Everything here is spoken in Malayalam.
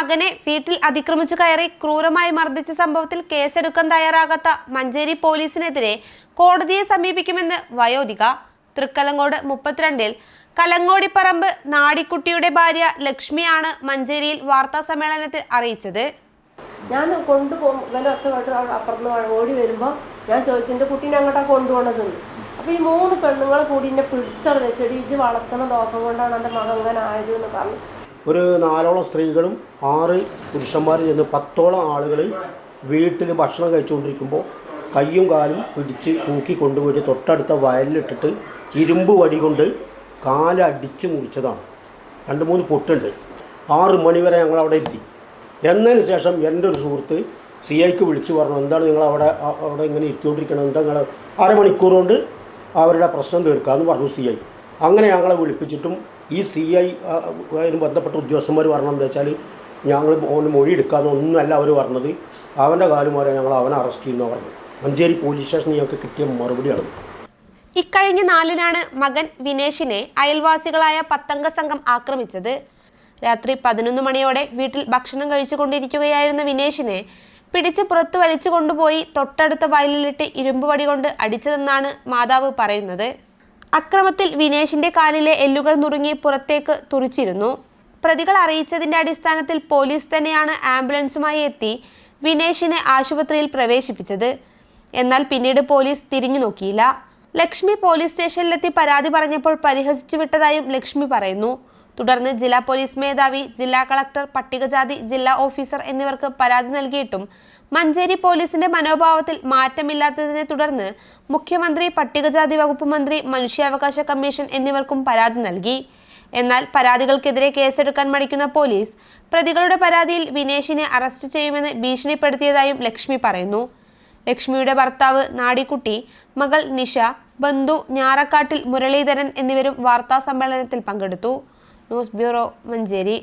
മകനെ വീട്ടിൽ അതിക്രമിച്ചു കയറി ക്രൂരമായി മർദ്ദിച്ച സംഭവത്തിൽ കേസെടുക്കാൻ തയ്യാറാകാത്ത മഞ്ചേരി പോലീസിനെതിരെ കോടതിയെ സമീപിക്കുമെന്ന് വയോധിക. തൃക്കലങ്ങോട് 32 കലങ്ങോടിപ്പറമ്പ് നാടിക്കുട്ടിയുടെ ഭാര്യ ലക്ഷ്മിയാണ് മഞ്ചേരിയിൽ വാർത്താ സമ്മേളനത്തിൽ അറിയിച്ചത്. ഞാൻ കൊണ്ടുപോകും അപ്പുറത്ത് ഓടി വരുമ്പോൾ ഞാൻ ചോദിച്ചു കുട്ടീനെ അങ്ങോട്ടാണ് കൊണ്ടുപോകണതെന്ന്. അപ്പോൾ ഈ 3 പെണ്ണുങ്ങൾ കൂടി എന്നെ പിടിച്ചോളം വെച്ചിട്ട് ഇജ്ജ് വളർത്തുന്ന ദോഷം കൊണ്ടാണ് എൻ്റെ മകൻ അങ്ങനെ ആയത് എന്ന് പറഞ്ഞു. ഒരു 4ഓളം സ്ത്രീകളും 6 പുരുഷന്മാരും ചെന്ന് 10ഓളം ആളുകൾ വീട്ടിൽ ഭക്ഷണം കഴിച്ചുകൊണ്ടിരിക്കുമ്പോൾ കയ്യും കാലും പിടിച്ച് തൂക്കി കൊണ്ടുപോയിട്ട് തൊട്ടടുത്ത വയലിലിട്ടിട്ട് ഇരുമ്പ് വടി കൊണ്ട് കാലടിച്ച് മുറിച്ചതാണ്. 2-3 പൊട്ടുണ്ട്. 6 മണി വരെ ഞങ്ങൾ അവിടെ എത്തി. എന്നതിന് ശേഷം എൻ്റെ ഒരു സുഹൃത്ത് CIക്ക് വിളിച്ചു പറഞ്ഞു, എന്താണ് നിങ്ങൾ അവിടെ ഇങ്ങനെ ഇരുത്തിക്കൊണ്ടിരിക്കണം, എന്താ നിങ്ങൾ അരമണിക്കൂർ കൊണ്ട് അവരുടെ പ്രശ്നം തീർക്കാമെന്ന് പറഞ്ഞു CI. അങ്ങനെ ഞങ്ങളെ വിളിപ്പിച്ചിട്ടും ഈ CI അതിന് ബന്ധപ്പെട്ട ഉദ്യോഗസ്ഥന്മാർ പറഞ്ഞത് എന്താ വെച്ചാൽ ഞങ്ങൾ അവന് മൊഴി എടുക്കാമെന്നൊന്നുമല്ല അവർ പറഞ്ഞത്. അവൻ്റെ കാലം വരെ ഞങ്ങൾ അവനെ അറസ്റ്റ് ചെയ്യുന്ന പറഞ്ഞു. മഞ്ചേരി പോലീസ് സ്റ്റേഷനിൽ ഞങ്ങൾക്ക് കിട്ടിയ മറുപടിയാണ്. ഇക്കഴിഞ്ഞ 4-നാണ് മകൻ വിനേഷിനെ അയൽവാസികളായ 10-അംഗ സംഘം ആക്രമിച്ചത്. രാത്രി 11 മണിയോടെ വീട്ടിൽ ഭക്ഷണം കഴിച്ചുകൊണ്ടിരിക്കുകയായിരുന്ന വിനേഷിനെ പിടിച്ച് പുറത്തു വലിച്ചു കൊണ്ടുപോയി തൊട്ടടുത്ത വയലിലിട്ട് ഇരുമ്പ് വടി കൊണ്ട് അടിച്ചതെന്നാണ് മാതാവ് പറയുന്നത്. അക്രമത്തിൽ വിനേഷിന്റെ കാലിലെ എല്ലുകൾ നുറുങ്ങി പുറത്തേക്ക് തുറിച്ചിരുന്നു. പ്രതികൾ അറിയിച്ചതിന്റെ അടിസ്ഥാനത്തിൽ പോലീസ് തന്നെയാണ് ആംബുലൻസുമായി എത്തി വിനേഷിനെ ആശുപത്രിയിൽ പ്രവേശിപ്പിച്ചത്. എന്നാൽ പിന്നീട് പോലീസ് തിരിഞ്ഞു നോക്കിയില്ല. ലക്ഷ്മി പോലീസ് സ്റ്റേഷനിലെത്തി പരാതി പറഞ്ഞപ്പോൾ പരിഹസിച്ചു വിട്ടതായും ലക്ഷ്മി പറയുന്നു. തുടർന്ന് ജില്ലാ പോലീസ് മേധാവി, ജില്ലാ കളക്ടർ, പട്ടികജാതി ജില്ലാ ഓഫീസർ എന്നിവർക്ക് പരാതി നൽകിയിട്ടും മഞ്ചേരി പോലീസിന്റെ മനോഭാവത്തിൽ മാറ്റമില്ലാത്തതിനെ തുടർന്ന് മുഖ്യമന്ത്രി, പട്ടികജാതി വകുപ്പ് മന്ത്രി, മനുഷ്യാവകാശ കമ്മീഷൻ എന്നിവർക്കും പരാതി നൽകി. എന്നാൽ പരാതികൾക്കെതിരെ കേസെടുക്കാൻ മടിക്കുന്ന പോലീസ് പ്രതികളുടെ പരാതിയിൽ വിനേഷിനെ അറസ്റ്റ് ചെയ്യുമെന്ന് ഭീഷണിപ്പെടുത്തിയതായും ലക്ഷ്മി പറയുന്നു. ലക്ഷ്മിയുടെ ഭർത്താവ് നാടിക്കുട്ടി, മകൾ നിഷ, ബന്ധു ഞാറക്കാട്ടിൽ മുരളീധരൻ എന്നിവരും വാർത്താ സമ്മേളനത്തിൽ പങ്കെടുത്തു. News bureau, Manjeri.